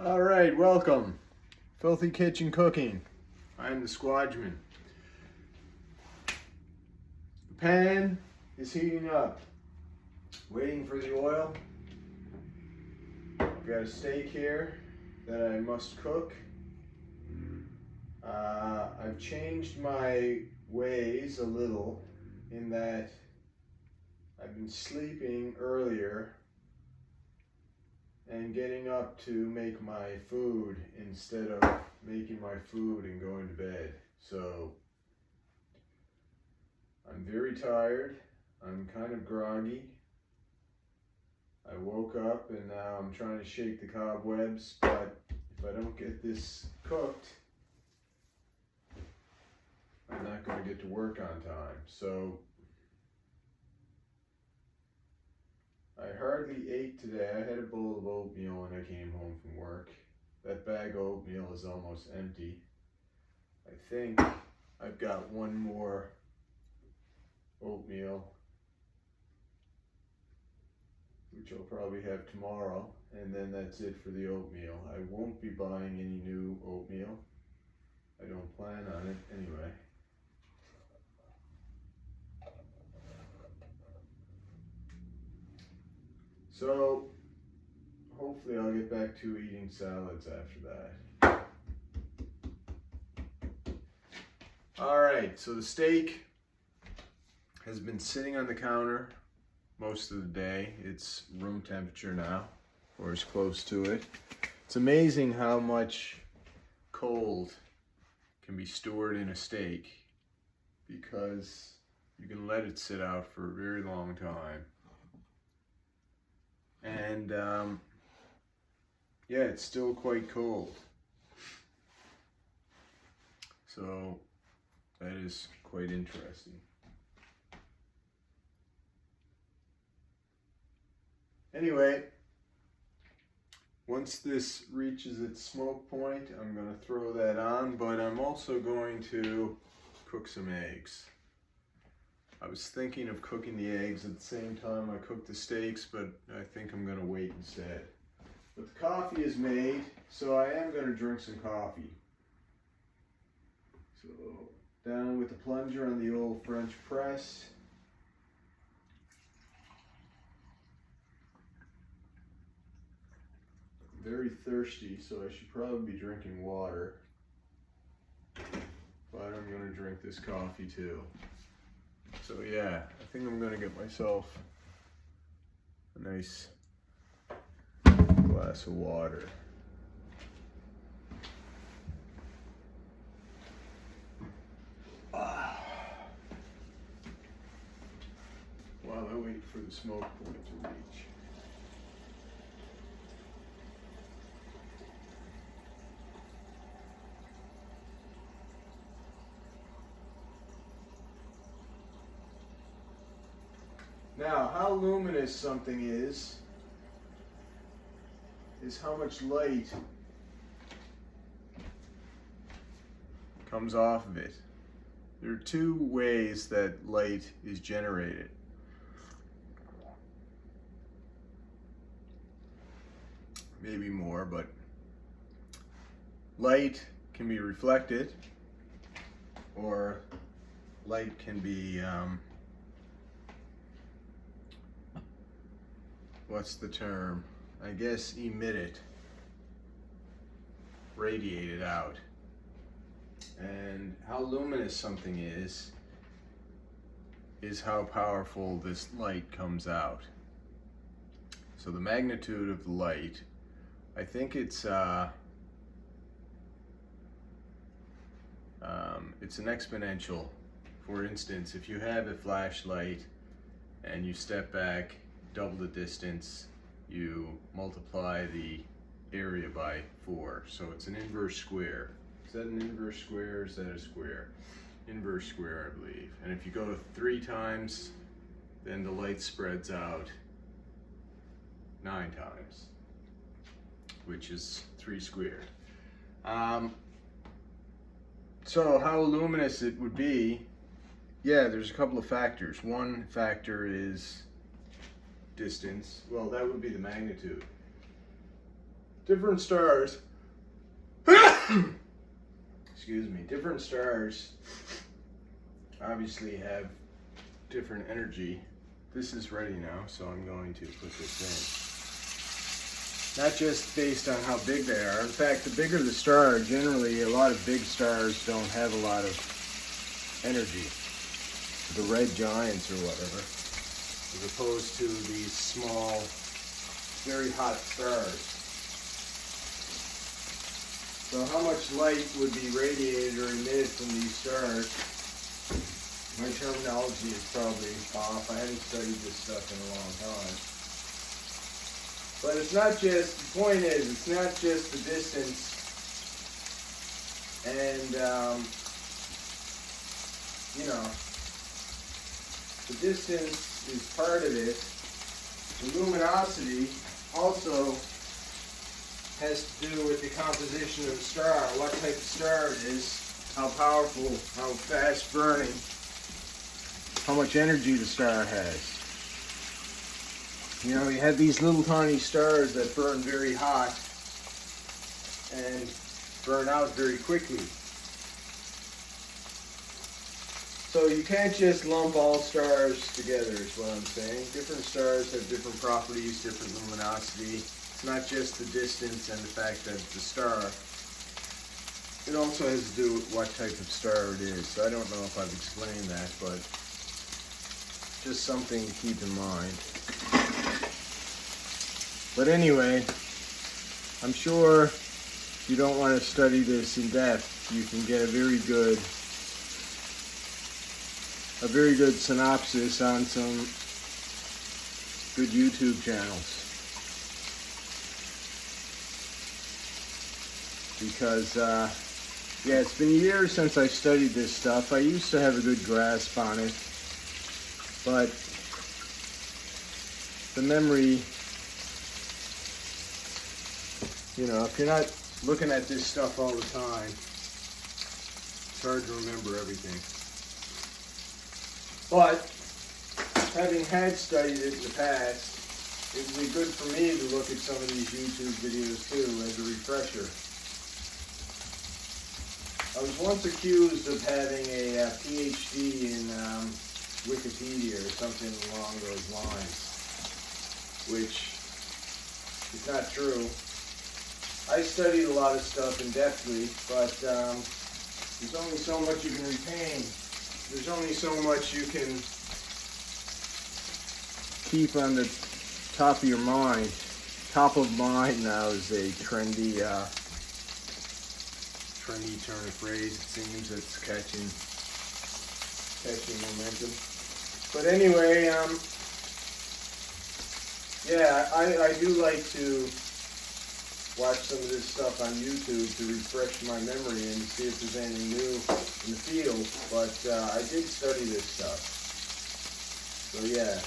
All right, welcome. Filthy Kitchen Cooking. I'm the Squadman. The pan is heating up. Waiting for the oil. I've got a steak here that I must cook. I've changed my ways a little in that I've been sleeping earlier and getting up to make my food instead of making my food and going to bed. So I'm very tired. I'm kind of groggy. I woke up and now I'm trying to shake the cobwebs, but if I don't get this cooked, I'm not going to get to work on time. So I hardly ate today. I had a bowl of oatmeal when I came home from work. That bag of oatmeal is almost empty. I think I've got one more oatmeal, which I'll probably have tomorrow, and then that's it for the oatmeal. I won't be buying any new oatmeal. I don't plan on it anyway. So hopefully I'll get back to eating salads after that. All right, so the steak has been sitting on the counter most of the day. It's room temperature now, or as close to it. It's amazing how much cold can be stored in a steak because you can let it sit out for a very long time. And yeah, it's still quite cold. So that is quite interesting. Anyway, once this reaches its smoke point, I'm going to throw that on, but I'm also going to cook some eggs. I was thinking of cooking the eggs at the same time I cook the steaks, but I think I'm going to wait instead. But the coffee is made, so I am going to drink some coffee. So down with the plunger on the old French press. Very thirsty, so I should probably be drinking water. But I'm going to drink this coffee too. So yeah, I think I'm going to get myself a nice glass of water. While I wait for the smoke point to reach. Now, how luminous something is how much light comes off of it. There are two ways that light is generated. Maybe more, but light can be reflected, or light can be what's the term? I guess emitted, radiated out. And how luminous something is how powerful this light comes out. So the magnitude of the light, I think it's an exponential. For instance, if you have a flashlight and you step back double the distance, you multiply the area by 4. So it's an inverse square. Is that an inverse square or is that a square? Inverse square, I believe. And if you go 3 times, then the light spreads out 9 times, which is 3 squared. So how luminous it would be, yeah, there's a couple of factors. One factor is distance. Well, that would be the magnitude. different stars, excuse me, different stars obviously have different energy. This is ready now, so I'm going to put this in. Not just based on how big they are. In fact, the bigger the star, generally a lot of big stars don't have a lot of energy. The red giants or whatever, as opposed to these small, very hot stars. So how much light would be radiated or emitted from these stars? My terminology is probably off. I haven't studied this stuff in a long time. But it's not just, the point is, it's not just the distance and, you know, the distance is part of it. The luminosity also has to do with the composition of the star, what type of star it is, how powerful, how fast burning, how much energy the star has. You know, you have these little tiny stars that burn very hot and burn out very quickly. So you can't just lump all stars together is what I'm saying. Different stars have different properties, different luminosity. It's not just the distance and the fact that it's a star. It also has to do with what type of star it is. So I don't know if I've explained that, but just something to keep in mind. But anyway, I'm sure if you don't want to study this in depth, you can get a very good synopsis on some good YouTube channels. Because, yeah, it's been years since I studied this stuff. I used to have a good grasp on it, but the memory, you know, if you're not looking at this stuff all the time, it's hard to remember everything. But having had studied it in the past, it would be good for me to look at some of these YouTube videos too as a refresher. I was once accused of having a PhD in Wikipedia or something along those lines, which is not true. I studied a lot of stuff in-depthly, but there's only so much you can retain. There's only so much you can keep on the top of your mind. Top of mind now is a trendy turn of phrase. It seems it's catching momentum. But anyway, yeah, I do like to watch some of this stuff on YouTube to refresh my memory and see if there's anything new in the field. But I did study this stuff. So yeah.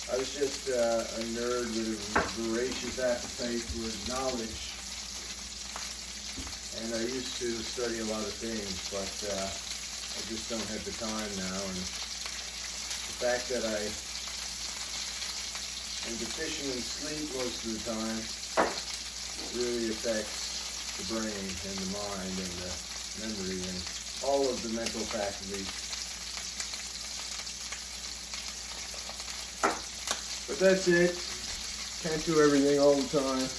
I was just a nerd with a voracious appetite for knowledge. And I used to study a lot of things, but I just don't have the time now. And the fact that I am deficient in sleep most of the time really affects the brain and the mind and the memory and all of the mental faculties. But that's it. Can't do everything all the time.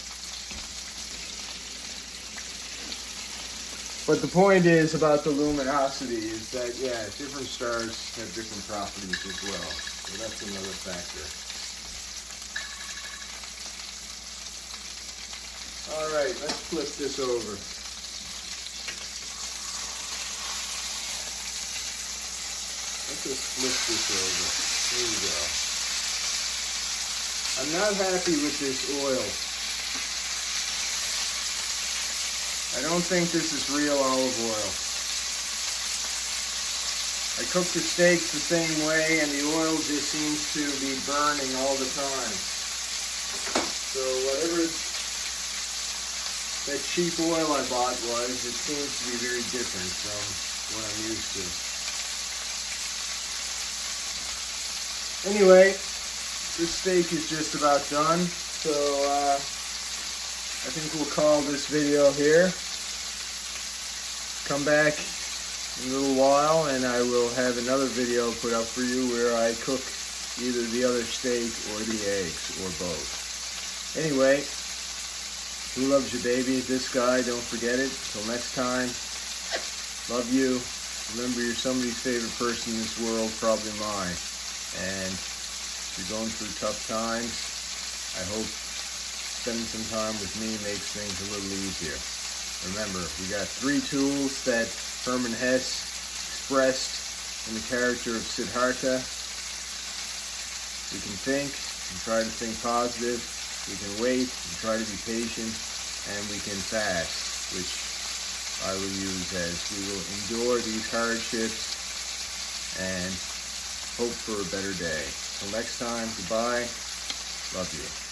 But the point is about the luminosity is that, yeah, different stars have different properties as well. So that's another factor. All right, let's flip this over. Let's just flip this over. Here we go. I'm not happy with this oil. I don't think this is real olive oil. I cook the steaks the same way and the oil just seems to be burning all the time. So whatever that cheap oil I bought was, it seems to be very different from what I'm used to. Anyway, this steak is just about done, so I think we'll call this video here. Come back in a little while and I will have another video put up for you where I cook either the other steak or the eggs or both. Anyway, who loves you, baby? This guy, don't forget it. Till next time, love you. Remember, you're somebody's favorite person in this world, probably mine. And if you're going through tough times, I hope spending some time with me makes things a little easier. Remember, we got 3 tools that Hermann Hesse expressed in the character of Siddhartha. We can think and try to think positive. We can wait and try to be patient. And we can fast, which I will use as we will endure these hardships and hope for a better day. Till next time, goodbye. Love you.